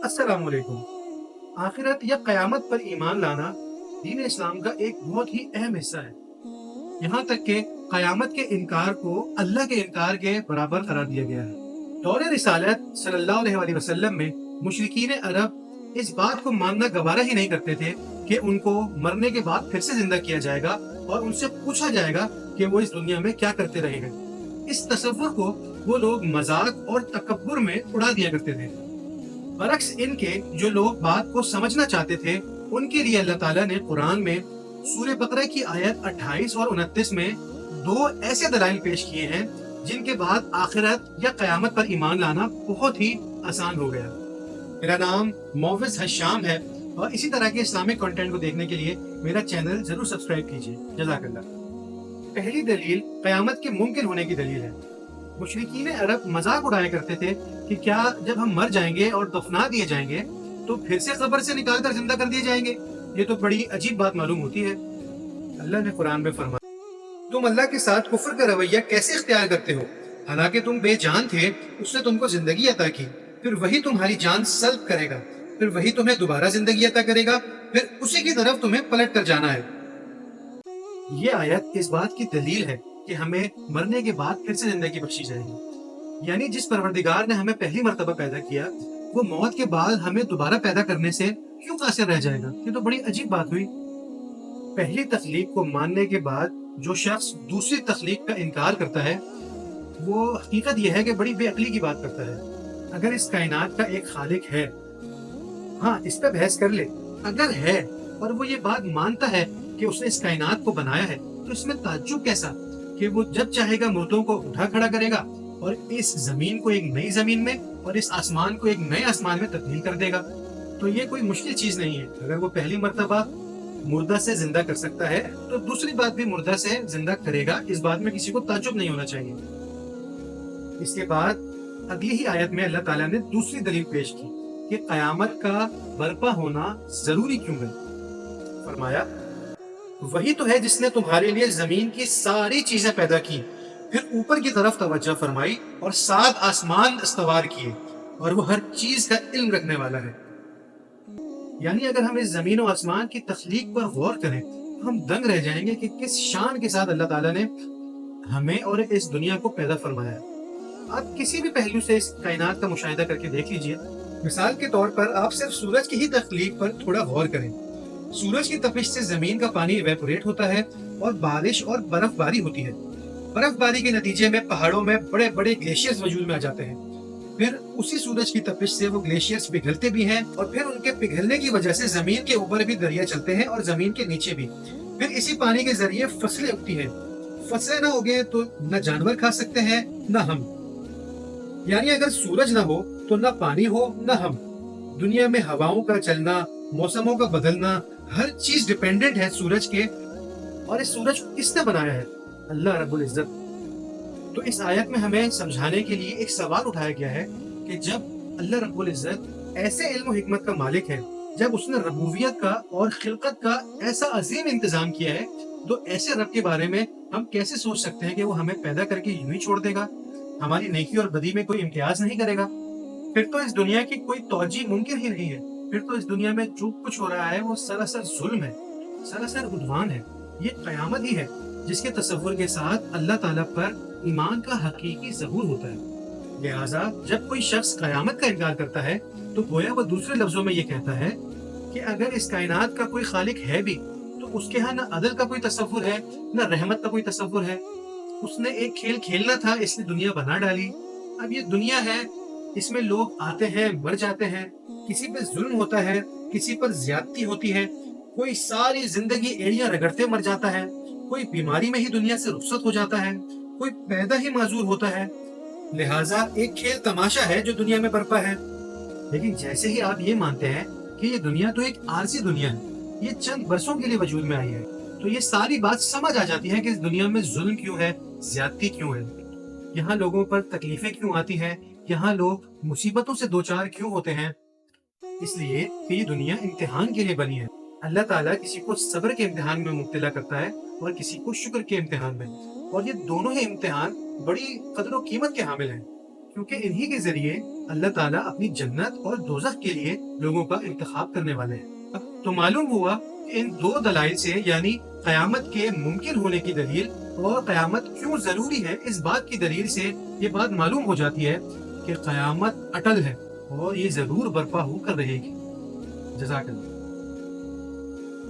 السلام علیکم۔ آخرت یا قیامت پر ایمان لانا دین اسلام کا ایک بہت ہی اہم حصہ ہے، یہاں تک کہ قیامت کے انکار کو اللہ کے انکار کے برابر قرار دیا گیا ہے۔ دور رسالت صلی اللہ علیہ وسلم میں مشرکین عرب اس بات کو ماننا گوارا ہی نہیں کرتے تھے کہ ان کو مرنے کے بعد پھر سے زندہ کیا جائے گا اور ان سے پوچھا جائے گا کہ وہ اس دنیا میں کیا کرتے رہے ہیں۔ اس تصور کو وہ لوگ مذاق اور تکبر میں اڑا دیا کرتے تھے۔ برعکس ان کے جو لوگ بات کو سمجھنا چاہتے تھے، ان کے لیے اللہ تعالیٰ نے قرآن میں سورہ بقرہ کی آیت 28 اور 29 میں دو ایسے دلائل پیش کیے ہیں جن کے بعد آخرت یا قیامت پر ایمان لانا بہت ہی آسان ہو گیا۔ میرا نام موفز حشام ہے اور اسی طرح کے اسلامک کنٹینٹ کو دیکھنے کے لیے میرا چینل ضرور سبسکرائب کیجیے۔ جزاک اللہ۔ پہلی دلیل قیامت کے ممکن ہونے کی دلیل ہے۔ مشرکین عرب مذاق اڑایا کرتے تھے کہ کیا جب ہم مر جائیں گے اور دفنا دیے جائیں گے تو پھر سے قبر سے نکال کر زندہ کر دیے جائیں گے؟ یہ تو بڑی عجیب بات معلوم ہوتی ہے۔ اللہ نے قرآن میں فرمایا، تم اللہ کے ساتھ کفر کا رویہ کیسے اختیار کرتے ہو؟ حالانکہ تم بے جان تھے، اس نے تم کو زندگی عطا کی، پھر وہی تمہاری جان سلب کرے گا، پھر وہی تمہیں دوبارہ زندگی عطا کرے گا، پھر اسی کی طرف تمہیں پلٹ کر جانا ہے۔ یہ آیت اس بات کی دلیل ہے کہ ہمیں مرنے کے بعد پھر سے زندگی بخشی جائے گی، یعنی جس پروردگار نے ہمیں پہلی مرتبہ پیدا کیا وہ موت کے بعد ہمیں دوبارہ پیدا کرنے سے کیوں قاصر رہ جائے گا؟ یہ تو بڑی عجیب بات ہوئی۔ پہلی تخلیق کو ماننے کے بعد جو شخص دوسری تخلیق کا انکار کرتا ہے وہ حقیقت یہ ہے کہ بڑی بے عقلی کی بات کرتا ہے۔ اگر اس کائنات کا ایک خالق ہے، ہاں اس پہ بحث کر لے، اگر ہے اور وہ یہ بات مانتا ہے کہ اس نے اس کائنات کو بنایا ہے تو اس میں تعجب کیسا کہ وہ جب چاہے گا مردوں کو اٹھا کھڑا کرے گا اور اس زمین کو ایک نئی زمین میں اور اس آسمان کو ایک نئے آسمان میں تبدیل کر دے گا۔ تو یہ کوئی مشکل چیز نہیں ہے۔ اگر وہ پہلی مرتبہ مردہ سے زندہ کر سکتا ہے تو دوسری بات بھی مردہ سے زندہ کرے گا، اس بات میں کسی کو تعجب نہیں ہونا چاہیے۔ اس کے بعد اگلی ہی آیت میں اللہ تعالیٰ نے دوسری دلیل پیش کی کہ قیامت کا برپا ہونا ضروری کیوں ہے۔ فرمایا، وہی تو ہے جس نے تمہارے لیے زمین کی ساری چیزیں پیدا کی، پھر اوپر کی طرف توجہ فرمائی اور 7 آسمان استوار کیے، اور وہ ہر چیز کا علم رکھنے والا ہے۔ یعنی اگر ہم اس زمین و آسمان کی تخلیق پر غور کریں تو ہم دنگ رہ جائیں گے کہ کس شان کے ساتھ اللہ تعالیٰ نے ہمیں اور اس دنیا کو پیدا فرمایا ہے۔ آپ کسی بھی پہلو سے اس کائنات کا مشاہدہ کر کے دیکھ لیجئے۔ مثال کے طور پر آپ صرف سورج کی ہی تخلیق پر تھوڑا غور کریں۔ سورج کی تپش سے زمین کا پانی ایویپوریٹ ہوتا ہے اور بارش اور برف باری ہوتی ہے۔ برف باری کے نتیجے میں پہاڑوں میں بڑے بڑے گلیشیئرز وجود میں آ جاتے ہیں، پھر اسی سورج کی تپش سے وہ گلیشیئرز پگھلتے بھی ہیں اور پھر ان کے پگھلنے کی وجہ سے زمین کے اوپر بھی دریا چلتے ہیں اور زمین کے نیچے بھی۔ پھر اسی پانی کے ذریعے فصلیں اگتی ہیں۔ فصلیں نہ اگیں تو نہ جانور کھا سکتے ہیں نہ ہم۔ یعنی اگر سورج نہ ہو تو نہ پانی ہو نہ ہم۔ دنیا میں ہواؤں کا چلنا، موسموں کا بدلنا، ہر چیز ڈیپینڈنٹ ہے سورج کے۔ اور اس سورج کو کس نے بنایا ہے؟ اللہ رب العزت۔ تو اس آیت میں ہمیں سمجھانے کے لیے ایک سوال اٹھایا گیا ہے کہ جب اللہ رب العزت ایسے علم و حکمت کا مالک ہے، جب اس نے ربوبیت کا اور خلقت کا ایسا عظیم انتظام کیا ہے، تو ایسے رب کے بارے میں ہم کیسے سوچ سکتے ہیں کہ وہ ہمیں پیدا کر کے یوں ہی چھوڑ دے گا، ہماری نیکی اور بدی میں کوئی امتیاز نہیں کرے گا؟ پھر تو اس دنیا کی کوئی توجہ ممکن ہی نہیں ہے۔ پھر تو اس دنیا میں جو کچھ ہو رہا ہے وہ سراسر ظلم ہے، سراسر عدوان ہے۔ یہ قیامت ہی ہے جس کے تصور کے ساتھ اللہ تعالیٰ پر ایمان کا حقیقی ظہور ہوتا ہے۔ لہٰذا جب کوئی شخص قیامت کا انکار کرتا ہے تو گویا وہ دوسرے لفظوں میں یہ کہتا ہے کہ اگر اس کائنات کا کوئی خالق ہے بھی تو اس کے ہاں نہ عدل کا کوئی تصور ہے نہ رحمت کا کوئی تصور ہے۔ اس نے ایک کھیل کھیلنا تھا، اس نے دنیا بنا ڈالی۔ اب یہ دنیا ہے، اس میں لوگ آتے ہیں مر جاتے ہیں، کسی پہ ظلم ہوتا ہے، کسی پر زیادتی ہوتی ہے، کوئی ساری زندگی ایڑیاں رگڑتے مر جاتا ہے، کوئی بیماری میں ہی دنیا سے رخصت ہو جاتا ہے، کوئی پیدا ہی معذور ہوتا ہے۔ لہٰذا ایک کھیل تماشا ہے جو دنیا میں برپا ہے۔ لیکن جیسے ہی آپ یہ مانتے ہیں کہ یہ دنیا تو ایک عارضی دنیا ہے، یہ چند برسوں کے لیے وجود میں آئی ہے، تو یہ ساری بات سمجھ آ جاتی ہے کہ اس دنیا میں ظلم کیوں ہے، زیادتی کیوں ہے، یہاں لوگوں پر تکلیفیں کیوں آتی ہیں، یہاں لوگ مصیبتوں سے دوچار کیوں ہوتے ہیں۔ اس لیے کہ یہ دنیا امتحان کے لیے بنی ہے۔ اللہ تعالیٰ کسی کو صبر کے امتحان میں مبتلا کرتا ہے اور کسی کو شکر کے امتحان میں، اور یہ دونوں ہی امتحان بڑی قدر و قیمت کے حامل ہیں، کیونکہ انہی کے ذریعے اللہ تعالیٰ اپنی جنت اور دوزخ کے لیے لوگوں کا انتخاب کرنے والے ہیں۔ تو معلوم ہوا کہ ان دو دلائل سے، یعنی قیامت کے ممکن ہونے کی دلیل اور قیامت کیوں ضروری ہے اس بات کی دلیل سے یہ بات معلوم ہو جاتی ہے کہ قیامت اٹل ہے اور یہ ضرور برپا ہو کر رہے گی۔ جزاک اللہ۔